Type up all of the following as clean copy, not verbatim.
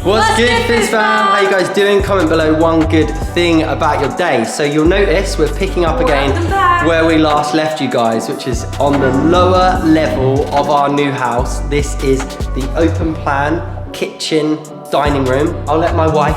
What's good, Fizz fam? How you guys doing? Comment below one good thing about your day. So you'll notice we're picking up again where we last left you guys, which is on the lower level of our new house. This is the open plan kitchen dining room. I'll let my wife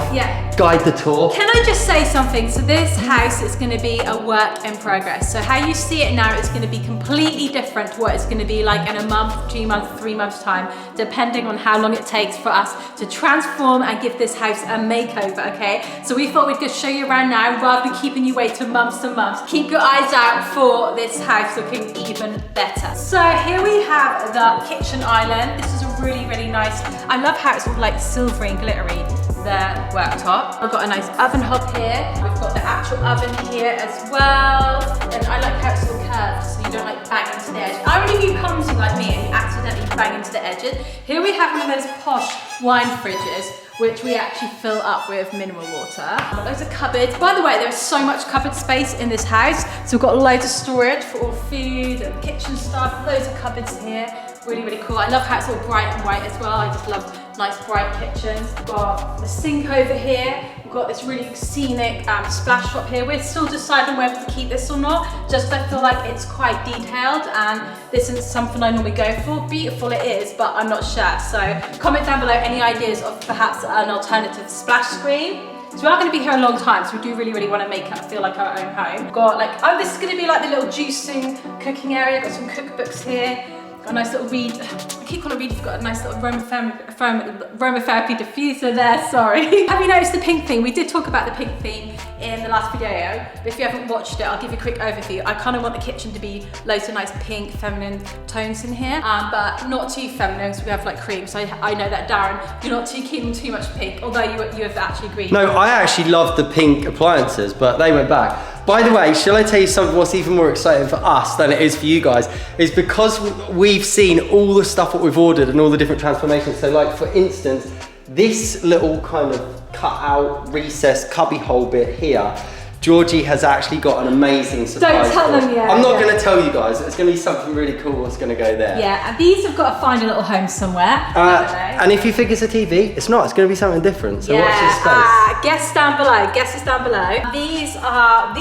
guide the tour. Can I just say something? So this house is going to be a work in progress. So how you see it now is going to be completely different to what it's going to be like in a month, 2 months, 3 months time, depending on how long it takes for us to transform and give this house a makeover, okay? So we thought we'd just show you around now rather than keeping you waiting months and months. Keep your eyes out for this house looking even better. So here we have the kitchen island. This is a really, really nice, I love how it's all like silvery and glittery, the worktop. I've got a nice oven hob here. We've got the actual oven here as well. And I like how it's all curved so you don't like bang into the edge. I really do clumsy like me and you accidentally bang into the edges. Here we have one of those posh wine fridges which we actually fill up with mineral water. Loads of cupboards. By the way, there's so much cupboard space in this house. So we've got loads of storage for all food and kitchen stuff. Loads of cupboards here. Really, really cool. I love how it's all bright and white as well. I just love nice bright kitchens. We've got the sink over here. We've got this really scenic splash top here. We're still deciding whether to keep this or not, just because I feel like it's quite detailed and this isn't something I normally go for. Beautiful it is, but I'm not sure. So comment down below any ideas of perhaps an alternative splash screen. So we are going to be here a long time, so we do really, really want to make it feel like our own home. We've got like, oh, this is going to be like the little juicing cooking area. Got some cookbooks here. Got a nice little read, I keep calling it read, we've got a nice little aromatherapy diffuser there, sorry. Have you noticed the pink theme? We did talk about the pink theme in the last video, but if you haven't watched it, I'll give you a quick overview. I kind of want the kitchen to be loads of nice pink, feminine tones in here, but not too feminine, so we have like cream. So I know that, Darren, you're not too keen on too much pink, although you have actually agreed. No, I actually love the pink appliances, but they went back. By the way, shall I tell you something what's even more exciting for us than it is for you guys, is because we've seen all the stuff that we've ordered and all the different transformations. So like for instance, this little kind of cut out recessed cubby hole bit here, Georgie has actually got an amazing surprise. Don't tell them yet. I'm not going to tell you guys. It's going to be something really cool that's going to go there. Yeah, and these have got to find a little home somewhere. And if you think it's a TV, it's not. It's going to be something different. So watch this space. Guess down below. Guesses down below. These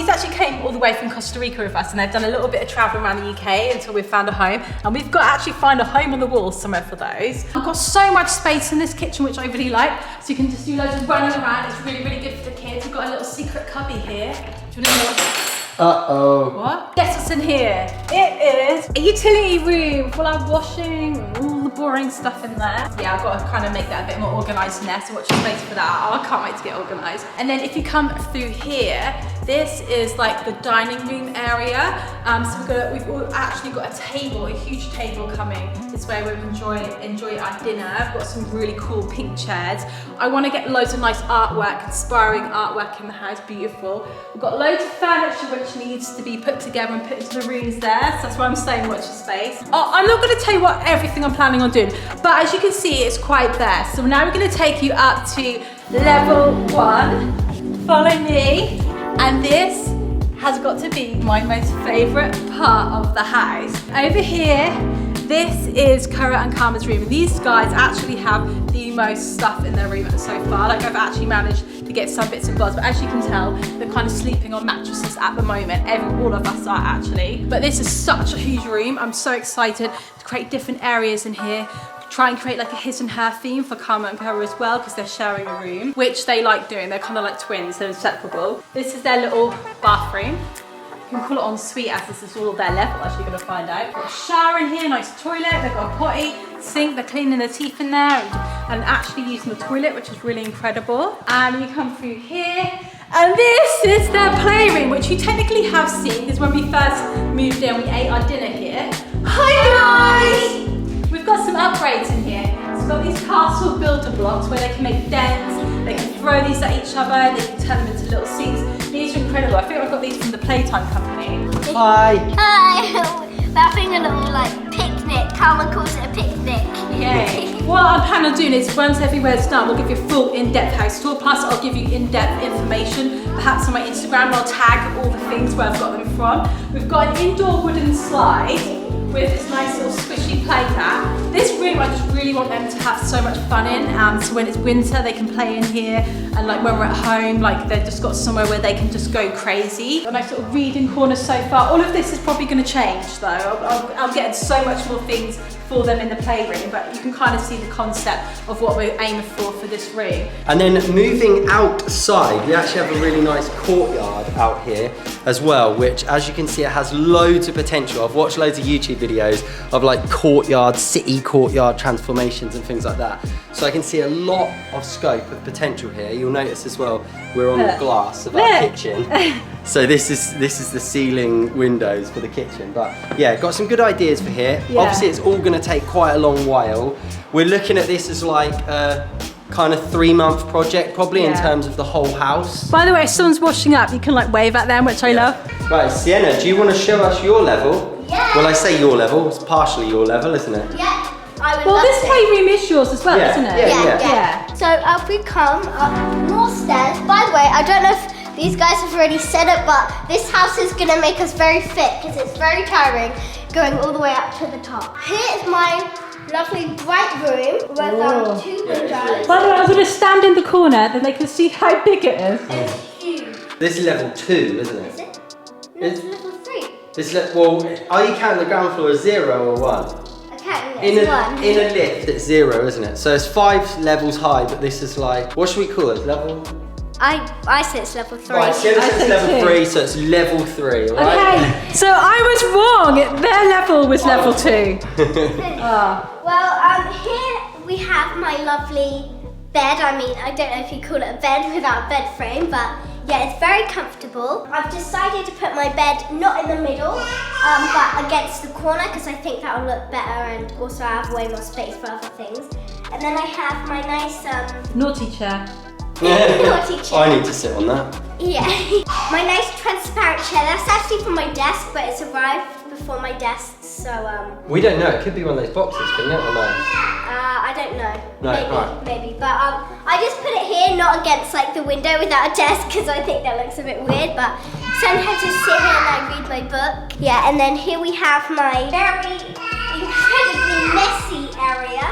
actually came all the way from Costa Rica with us, and they've done a little bit of travel around the UK until we've found a home. And we've got to actually find a home on the wall somewhere for those. I've got so much space in this kitchen, which I really like. So you can just do loads of running around. It's really, really good for the kids. We've got a little secret cubby here. Do you want to know what? Uh-oh. What? Guess what's in here? It is a utility room full of washing and all the boring stuff in there. Yeah, I've got to kind of make that a bit more organised in there, so watch your space for that. Oh, I can't wait to get organised. And then if you come through here, this is like the dining room area. So we've actually got a table, a huge table coming. It's where we'll enjoy our dinner. I've got some really cool pink chairs. I want to get loads of nice artwork, inspiring artwork in the house, beautiful. We've got loads of furniture which needs to be put together and put into the rooms there. So that's why I'm saying watch your space. Oh, I'm not going to tell you what everything I'm planning on doing, but as you can see, it's quite there. So now we're going to take you up to level 1. Follow me. And this has got to be my most favourite part of the house. Over here, this is Kara and Karma's room. And these guys actually have the most stuff in their room so far. Like I've actually managed to get some bits and bobs, but as you can tell, they're kind of sleeping on mattresses at the moment. All of us are actually. But this is such a huge room. I'm so excited to create different areas in here. Try and create like a his and her theme for Karma and Kara as well, because they're sharing a room, which they like doing. They're kind of like twins, they're inseparable. This is their little bathroom. You can call it ensuite as this is all their level, as you're going to find out. Got a shower in here, nice toilet, they've got a potty, sink, they're cleaning their teeth in there and actually using the toilet, which is really incredible. And you come through here, and this is their playroom, which you technically have seen, because when we first moved in, we ate our dinner here. Hi guys! We've got some upgrades in here. So we've got these castle builder blocks where they can make dents, they can throw these at each other, they can turn them into little seats. These are incredible. I think I've got these from the Playtime company. Hi. Hi. We're having a little like picnic. Karma calls it a picnic. Yay. What I'm planning on doing is once everywhere's done, we'll give you a full in-depth house tour. Plus I'll give you in-depth information, perhaps on my Instagram. I'll tag all the things where I've got them from. We've got an indoor wooden slide with this nice little squishy play mat. This room I just really want them to have so much fun in. So when it's winter they can play in here, and like when we're at home, like they've just got somewhere where they can just go crazy. A nice little reading corner sofa. All of this is probably going to change though. I'm getting so much more things for them in the playroom, but you can kind of see the concept of what we're aiming for this room. And then moving outside, we actually have a really nice courtyard out here as well, which as you can see, it has loads of potential. I've watched loads of YouTube videos of like courtyard, city courtyard transformations and things like that. So I can see a lot of scope of potential here. You'll notice as well, we're on the glass of our kitchen. So this is the ceiling windows for the kitchen. But yeah, got some good ideas for here. Yeah. Obviously it's all gonna take quite a long while. We're looking at this as like a kind of 3-month project probably in terms of the whole house. By the way, if someone's washing up, you can like wave at them, which I love. Right, Sienna, do you want to show us your level? Yeah. Well, I say your level, it's partially your level, isn't it? Yeah. I would Well, love this to. playroom is yours as well, Yeah, isn't it? yeah. So up we come, up more stairs. By the way, I don't know if these guys have already said it, but this house is gonna make us very fit because it's very tiring going all the way up to the top. Here is my lovely bright room with 2 windows. By the way, I was going to stand in the corner, then they can see how big it is. It's huge. This is level 2, isn't it? Is it? No, it's level 3. This is well, are you counting the ground floor as 0 or 1? Okay, In it's a 1. lift, it's 0, isn't it? So it's 5 levels high, but this is like, what should we call it? Level? I say it's level 3. Right, Sienna I says say level 2. 3, so it's level 3, alright? Okay, so I was wrong. Their level was level 2. Well, here we have my lovely bed. I mean, I don't know if you call it a bed without a bed frame, but yeah, it's very comfortable. I've decided to put my bed not in the middle, but against the corner because I think that will look better, and also I have way more space for other things. And then I have my nice Naughty chair. naughty chair. I need to sit on that. Yeah, my nice transparent chair. That's actually for my desk, but it's arrived before my desk, so We don't know, it could be one of those boxes, couldn't it, or no? I don't know. No, maybe, right. maybe. But I just put it here, not against like the window without a desk, because I think that looks a bit weird. But sometimes I sit here and I read my book. Yeah, and then here we have my very incredibly messy area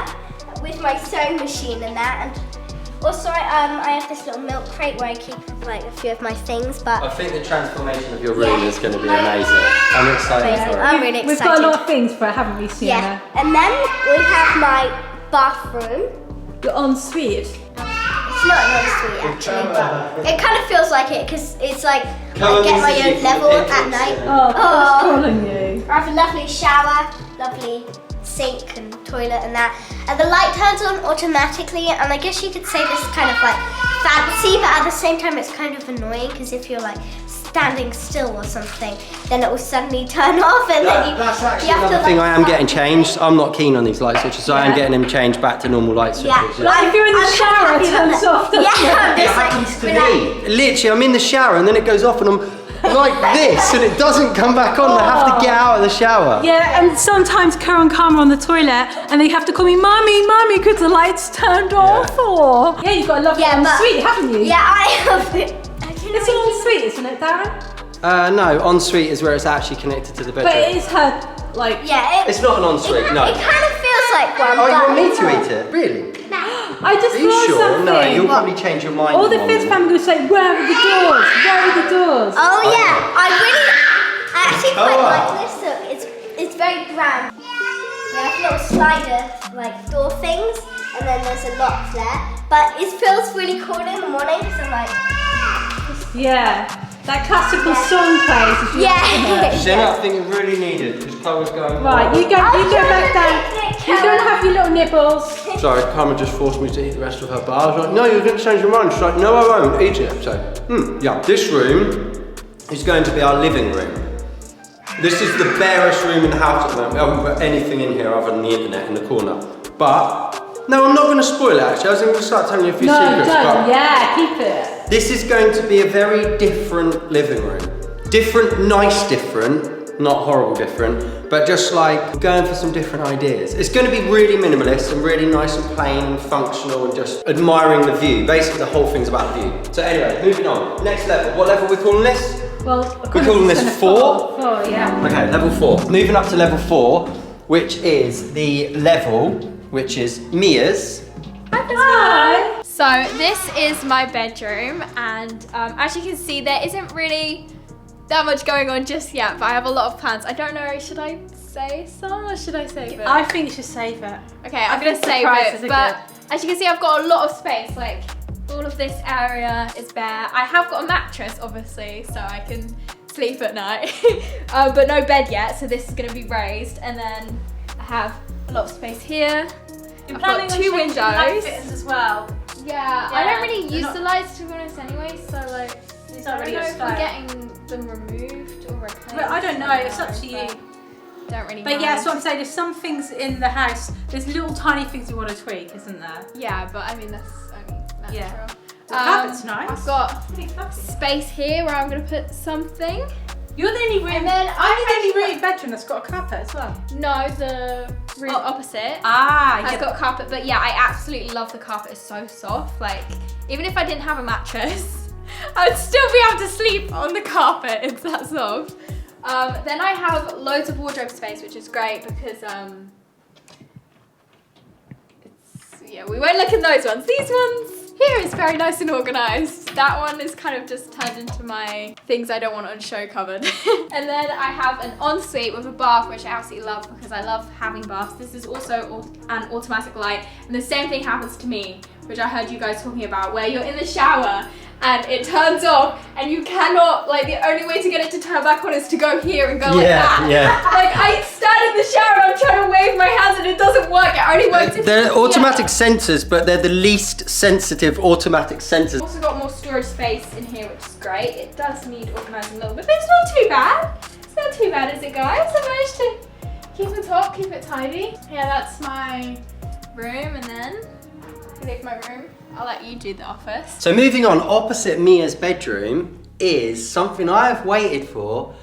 with my sewing machine and that. And also, I have this little milk crate where I keep like a few of my things. But I think the transformation of your room is going to be amazing. I'm excited for it. I'm really excited. We've got a lot of things for it, haven't we, Sienna? Yeah, and then we have my bathroom. Your ensuite. It's not an ensuite actually, but it kind of feels like it because it's like Come I get on, my this is own your level at entrance, night. yeah. Oh, God's calling you. I have a lovely shower, lovely sink and toilet and that. And the light turns on automatically, and I guess you could say this is kind of like fancy, but at the same time it's kind of annoying because if you're like standing still or something, then it will suddenly turn off, and then you That's actually you have another to, thing like, I am getting changed. I'm not keen on these light switches, so I am getting them changed back to normal light switches. Yeah. Like if you're in the I'm shower, it happy with turns that. off. doesn't Yeah, I'm It just like, happens to relax. me. Literally, I'm in the shower and then it goes off and I'm like this and it doesn't come back on. I have to get out of the shower. Yeah, and sometimes Kara and Karma are on the toilet and they have to call me Mummy, because the light's turned off. Or yeah, you've got a lovely ensuite, haven't you? Yeah, I have it. It's an ensuite, isn't it, Darren? No, ensuite is where it's actually connected to the bedroom. But it is her, like. Yeah, It's not an ensuite, no. It kind of feels like one. Oh, you but want me it's to not. eat it? Really? I just Are you realised sure? something. No, you'll probably change your mind. All the in 1 Fizz minute. family will say, where are the doors? Where are the doors? Oh yeah, I actually quite Oh, wow. like this. So it's very grand. We have little slider like door things, and then there's a lock there. But it feels really cool in the morning because I'm like, Yeah, that classical song plays. As you yeah. Sienna, I think it really needed because Chloe's going. Right, you go back down. You go and have your little nibbles. Sorry, Karma just forced me to eat the rest of her bar. I was like, no, you're going to change your mind. She's like, no, I won't eat it. So, yeah. This room is going to be our living room. This is the barest room in the house at the moment. We haven't put anything in here other than the internet in the corner. But, no, I'm not going to spoil it actually. I was going to start telling you a few No, secrets. don't. But Yeah, keep it. this is going to be a very different living room. Different, nice different, not horrible different, but just like going for some different ideas. It's going to be really minimalist and really nice and plain and functional and just admiring the view. Basically the whole thing's about the view. So anyway, moving on. Next level. What level are we calling this? Well, We're calling this 4? 4, yeah. Okay, level 4. Moving up to level 4, which is the level, which is Mia's. Hi. So this is my bedroom, and as you can see, there isn't really that much going on just yet, but I have a lot of plans. I don't know, should I say some or should I save it? I think you should save it. Okay, I'm gonna save surprises it, are but as you can see, I've got a lot of space. Like, all of this area is bare. I have got a mattress, obviously, so I can sleep at night, but no bed yet, so this is gonna be raised, and then I have a lot of space here. You're I've got 2 windows. as well. Yeah, I don't really use the lights, to be honest, anyway, so like, These I are don't really know your if I'm style. getting them removed or replaced. But I don't know, it's up to you. Don't really But mind. yeah, so I'm saying there's some things in the house, there's little tiny things you want to tweak, isn't there? Yeah, but I mean, that's only natural. Yeah. The carpet's nice. I've got Pretty fluffy. space here where I'm going to put something. You're the only room, And then I'm the only bedroom that's got a carpet as well. No, the room opposite Ah, has got carpet, but yeah, I absolutely love the carpet. It's so soft. Like, even if I didn't have a mattress, I'd still be able to sleep on the carpet. It's that soft. Then I have loads of wardrobe space, which is great because yeah, we won't look in those ones. These ones here is very nice and organised. That one is kind of just turned into my things I don't want on show cupboard. And then I have an ensuite with a bath, which I absolutely love because I love having baths. This is also an automatic light, and the same thing happens to me, which I heard you guys talking about, where you're in the shower and it turns off and you cannot, like, the only way to get it to turn back on is to go here and go like that. Yeah. Like, I stand in the shower and I'm trying to wave my hands and it doesn't work. It only works if They're you- automatic sensors, but they're the least sensitive automatic sensors. Also got more storage space in here, which is great. It does need organising a little bit, but it's not too bad. It's not too bad, is it, guys? I managed to keep it top, keep it tidy. Yeah, that's my room, and then I leave my room. I'll let you do the office. So moving on, opposite Mia's bedroom is something I have waited for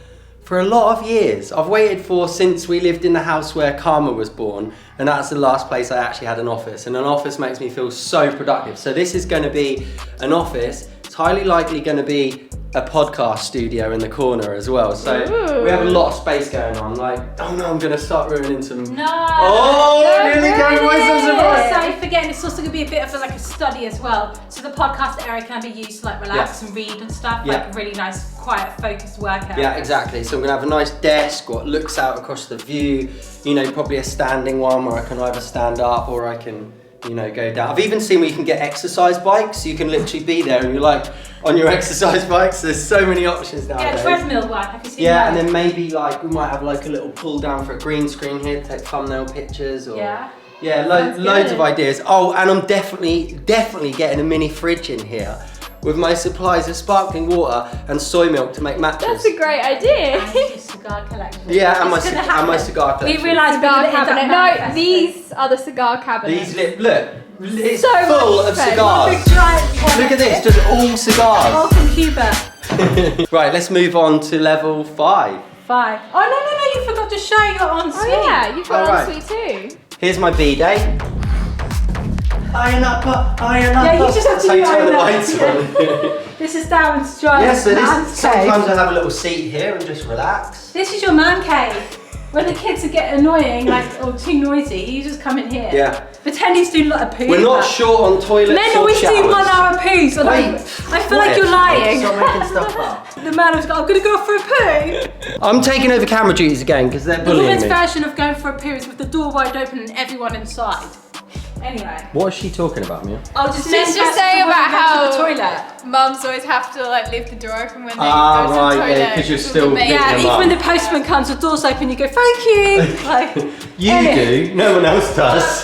a lot of years. I've waited for since we lived in the house where Karma was born, and that's the last place I actually had an office, and an office makes me feel so productive. So this is going to be an office. It's highly likely going to be a podcast studio in the corner as well. So we have a lot of space going on. Like, oh no, I'm going to start ruining some... No. Oh, really going with some surprise. Also, forgetting it's also going to be a bit of like a study as well. So the podcast area can be used to like relax and read and stuff. Yeah. Like a really nice, quiet, focused workout. Yeah, exactly. So I'm gonna have a nice desk, what looks out across the view, you know, probably a standing one where I can either stand up or I can, you know, go down. I've even seen where you can get exercise bikes, so you can literally be there and you're like on your exercise bikes. There's so many options nowadays. Yeah, treadmill work, have you seen Yeah, that? and then maybe like we might have like a little pull down for a green screen here to take thumbnail pictures or... Yeah, Sounds loads good. of ideas. Oh, and I'm definitely getting a mini fridge in here with my supplies of sparkling water and soy milk to make matches. That's a great idea. And your cigar collection. Yeah, and my, It's gonna and my happen. cigar collection. We realised we're Cigar going to end up cabinet. No, manifesting. these are the cigar cabinets. These look, it's So much full of space. cigars. Big giant one. Look at this, just all All cigars. from Cuba. Right, let's move on to level 5. 5. Oh no, you forgot to show your ensuite. Oh yeah, you've got Alright. ensuite too. Here's my B-day. Iron up. Yeah, you just have to That's how you turn the iron up. lights on. This is Darren's dry Yeah, so man's this, cave. sometimes I have a little seat here and just relax. This is your man cave. When the kids get annoying, like, or too noisy, you just come in here. Yeah. Pretend he's doing like a poo. We're not short on toilets Men or always showers. do 1 hour poos. And Wait, I feel like you're lying. Stop making stuff up. The man was like, I'm gonna go for a poo. I'm taking over camera duties again because they're The bullying woman's me. version of going for a poo is with the door wide open and everyone inside. Anyway. What is she talking about, Mia? I'll just She's just saying about how the toilet. mums always have to like leave the door open when they Ah, go to the right, toilet. yeah, 'cause you're It's still amazing. getting Yeah, them even when up. the postman comes, the door's open, you go, thank you. Like, You Anyway. do, no one else does.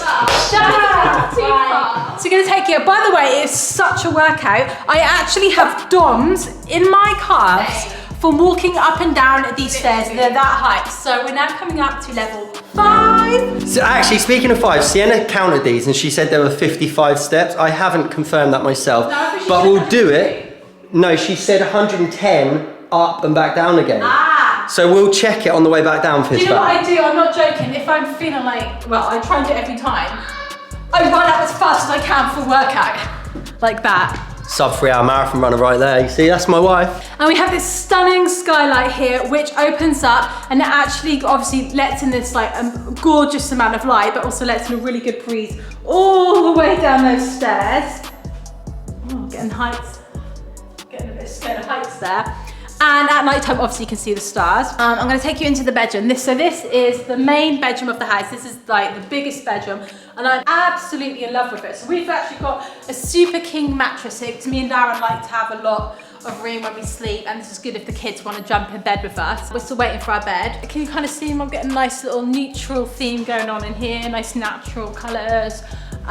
shut up. Too far. So you're gonna take it. By the way, it's such a workout. I actually have DOMs in my calves from walking up and down these stairs. They're that height. So we're now coming up to level 5. So actually, speaking of 5, Sienna counted these and she said there were 55 steps. I haven't confirmed that myself, No, but she but said we'll do it. No, she said 110 up and back down again. Ah. So we'll check it on the way back down, Do you know what Fizzback. I do? I'm not joking. If I'm feeling like, well, I try and do it every time. I run up as fast as I can for workout. Like that. sub 3 hour marathon runner right there. You see, that's my wife. And we have this stunning skylight here, which opens up and it actually obviously lets in this like gorgeous amount of light, but also lets in a really good breeze all the way down those stairs. Oh, getting heights, getting a bit scared of heights there. And at night time, obviously you can see the stars. I'm gonna take you into the bedroom. So this is the main bedroom of the house. This is like the biggest bedroom, and I'm absolutely in love with it. So we've actually got a super king mattress here, because me and Darren like to have a lot of room when we sleep, and this is good if the kids want to jump in bed with us. We're still waiting for our bed. Can you kind of see I'm getting a nice little neutral theme going on in here, nice natural colours.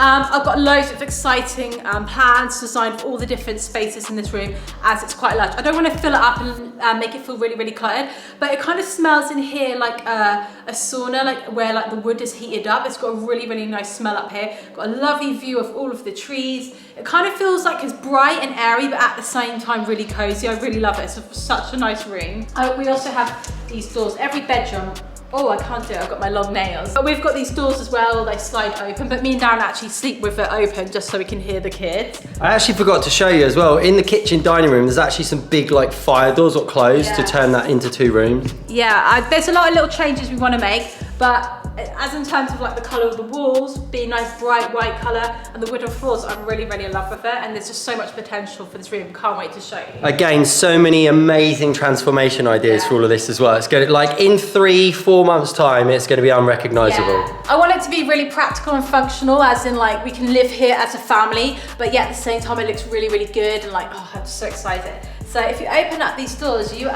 I've got loads of exciting plans designed for all the different spaces in this room, as it's quite large. I don't want to fill it up and make it feel really, really cluttered, but it kind of smells in here like a sauna, like where like the wood is heated up. It's got a really, really nice smell up here. Got a lovely view of all of the trees. It kind of feels like it's bright and airy, but at the same time really cozy. I really love it. It's such a nice room. We also have these doors. Every bedroom. Oh, I can't do it, I've got my long nails. But we've got these doors as well, they slide open, but me and Darren actually sleep with it open just so we can hear the kids. I actually forgot to show you as well, in the kitchen dining room, there's actually some big like fire doors got closed to turn that into 2 rooms. Yeah, there's a lot of little changes we want to make, but as in terms of like the colour of the walls, being nice bright white colour, and the wooden floors, I'm really, really in love with it, and there's just so much potential for this room. Can't wait to show you. Again, so many amazing transformation ideas for all of this as well. It's gonna, like in 3-4 months time, it's gonna be unrecognisable. Yeah. I want it to be really practical and functional, as in like we can live here as a family, but yet at the same time it looks really, really good, and like, oh, I'm so excited. So if you open up these doors, you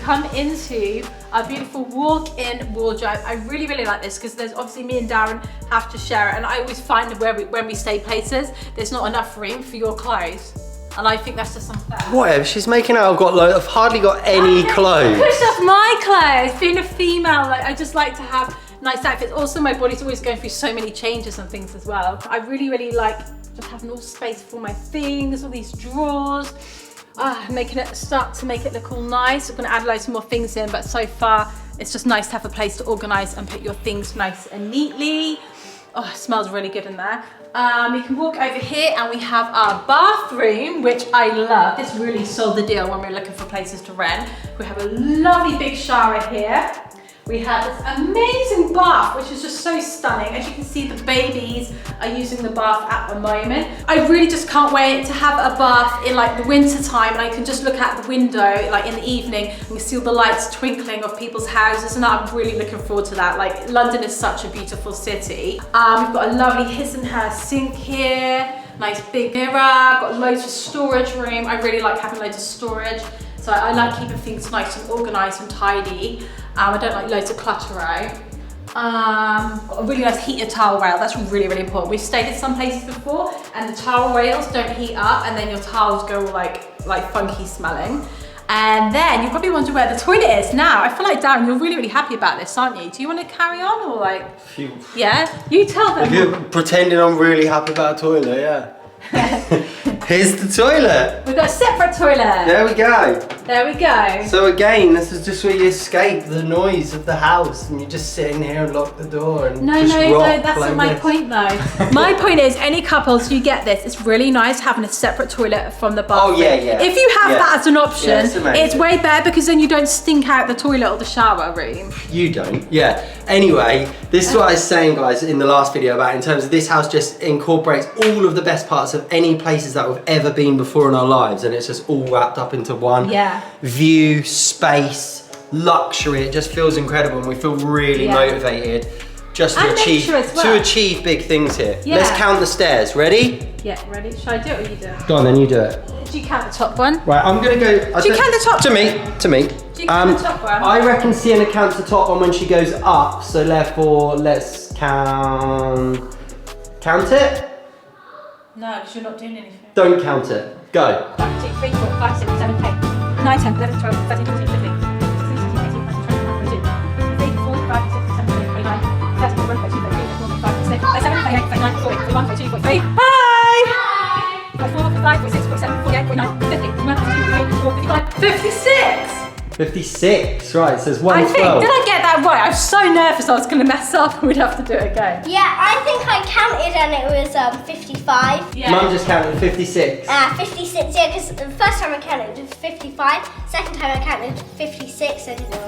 come into a beautiful walk-in wardrobe. I really, really like this, because there's obviously me and Darren have to share it, and I always find when we stay places, there's not enough room for your clothes. And I think that's just unfair. Whatever, she's making out I've hardly got any clothes. Push off my clothes. Being a female, like, I just like to have nice outfits. Also, my body's always going through so many changes and things as well. I really, really like just having all space for my things, all these drawers. Start to make it look all nice. I'm gonna add loads more things in, but so far it's just nice to have a place to organise and put your things nice and neatly. Oh, it smells really good in there. You can walk over here and we have our bathroom, which I love. This really sold the deal when we were looking for places to rent. We have a lovely big shower here. We have this amazing bath, which is just so stunning. As you can see, the babies are using the bath at the moment. I really just can't wait to have a bath in like the winter time, and I can just look out the window like in the evening and you see all the lights twinkling of people's houses, and I'm really looking forward to that. Like, London is such a beautiful city. We've got a lovely his and her sink here, nice big mirror, got loads of storage room. I really like having loads of storage. So I like keeping things nice and organised and tidy. I don't like loads of clutter out. Got a really nice heated towel rail. That's really, really important. We've stayed at some places before and the towel rails don't heat up, and then your towels go all like funky smelling. And then you probably wonder where the toilet is. Now, I feel like, Darren, you're really, really happy about this, aren't you? Do you want to carry on, or like? Yeah? You tell them. If you're pretending I'm really happy about a toilet, yeah. Here's the toilet. We've got a separate toilet. There we go. There we go. So again, this is just where you escape the noise of the house, and you just sit in here and lock the door and No, just rock that's like not my this. point though. My point is, any couples, you get this. It's really nice having a separate toilet from the bathroom. Oh, yeah. If you have that as an option, Yeah, it's amazing. it's way better, because then you don't stink out the toilet or the shower room. You don't, yeah. Anyway, this is what I was saying, guys, in the last video about, in terms of this house just incorporates all of the best parts of any places that we've ever been before in our lives, and it's just all wrapped up into one. Yeah. View, space, luxury. It just feels incredible, and we feel really motivated just to achieve big things here. Yeah. Let's count the stairs. Ready? Yeah, ready? Should I do it or you do it? Go on, then you do it. Do you count the top one? Right, I'm gonna go. Do you count the top To me. Do you count the top one? I reckon Sienna counts the top one when she goes up, so therefore let's count it? No, because you're not doing anything. Don't count it. Go. 1, 2, 3, 4, 5, 6, 7, 8, 9, 10, 11, 12, 13, 14, 15, 16, 17, 18, 19, 20, 21, 22, 23, 24, 25, 26, 27, 28, 29, 30, 31, 32, 33, 34, 35, 36, 37, 38, 39, 40, 41, 42, 43. Hi! 44, 45, 46, 47, 48, 49, 50, 51, 52, 53, 54, 55, 56! 56, right, so it's I think, 112. did I get that right? I was so nervous I was going to mess up and we'd have to do it again. Yeah, I think I counted and it was 55. Yeah. Mum just counted 56. 56, yeah, because the first time I counted it was 55. Second time I counted 56. I didn't know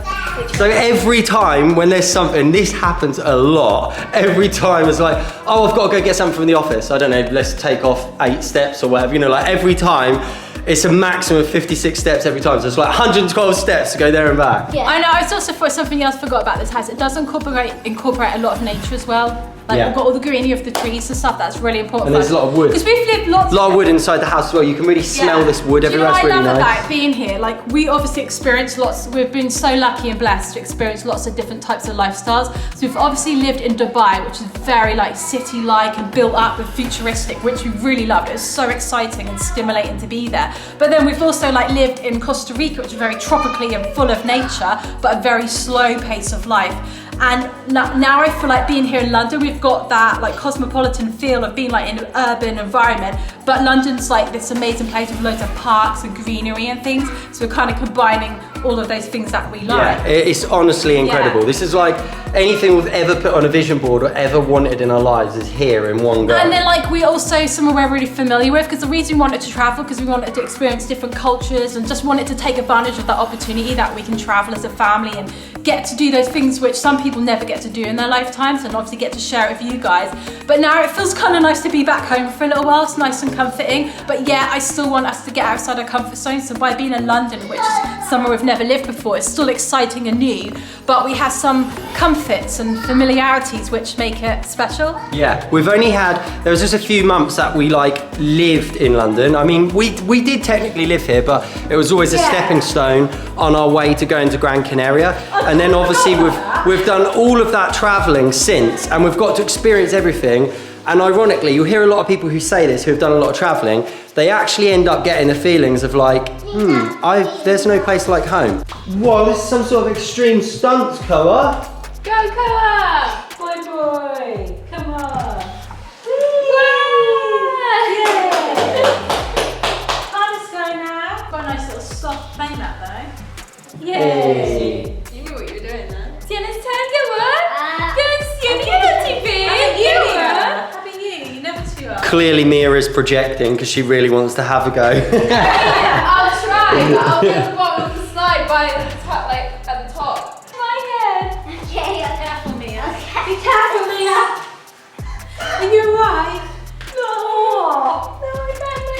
which So one. every time when there's something, this happens a lot. Every time it's like, oh, I've got to go get something from the office. I don't know, let's take off 8 steps or whatever. You know, like every time, it's a maximum of 56 steps every time. So it's like 112 steps to go there and back. Yeah. I know, I also thought something else I forgot about this house. It does incorporate a lot of nature as well. Like Yeah. we've got all the greenery of the trees and stuff. That's really important. And there's a lot of wood. Because we've lived lots. A lot of wood inside the house as well. You can really smell this wood everywhere. It's Do you know really what I love nice. about being here? Like we obviously experienced lots. We've been so lucky and blessed to experience lots of different types of lifestyles. So we've obviously lived in Dubai, which is very like city-like and built up with futuristic, which we really loved. It was so exciting and stimulating to be there. But then we've also like lived in Costa Rica, which is very tropically and full of nature, but a very slow pace of life. And now I feel like being here in London, we've got that like cosmopolitan feel of being like in an urban environment, but London's like this amazing place with loads of parks and greenery and things. So we're kind of combining all of those things that we like. Yeah, it's honestly incredible. Yeah. This is like anything we've ever put on a vision board or ever wanted in our lives is here in one go. And then like we also somewhere we're really familiar with, because the reason we wanted to travel, because we wanted to experience different cultures and just wanted to take advantage of that opportunity that we can travel as a family and get to do those things which some people never get to do in their lifetimes, and obviously get to share it with you guys. But now it feels kind of nice to be back home for a little while. It's nice and comforting, but yeah, I still want us to get outside our comfort zone. So by being in London, which is somewhere we've never lived before, it's still exciting and new, but we have some comforts and familiarities which make it special. Yeah, we've only had, there was just a few months that we like lived in London. I mean, we did technically live here, but it was always a stepping stone on our way to going to Gran Canaria. And then obviously we've done all of that traveling since, and we've got to experience everything. And ironically, you'll hear a lot of people who say this, who have done a lot of traveling, they actually end up getting the feelings of like, there's no place like home. Whoa, this is some sort of extreme stunts, Koa. Go, Koa! Boy, come on. Harness go now. Got a nice little soft plane that though. Yay! Hey. You knew what you were doing there. Tienes tango, Happy you, never too early. Clearly Mira's projecting because she really wants to have a go. I'll try, but I'll get to the bottom of the slide by the top, like at the top. My head. Okay, Careful, Mia. okay. Be careful, Mia. Are you alright? No. No, I banged my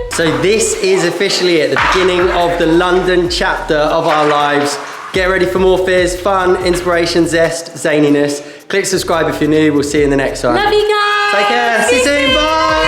head. So this is officially it, the beginning of the London chapter of our lives. Get ready for more Fizz, fun, inspiration, zest, zaniness. Click subscribe if you're new. We'll see you in the next one. Love you guys. Take care. See you soon. Bye.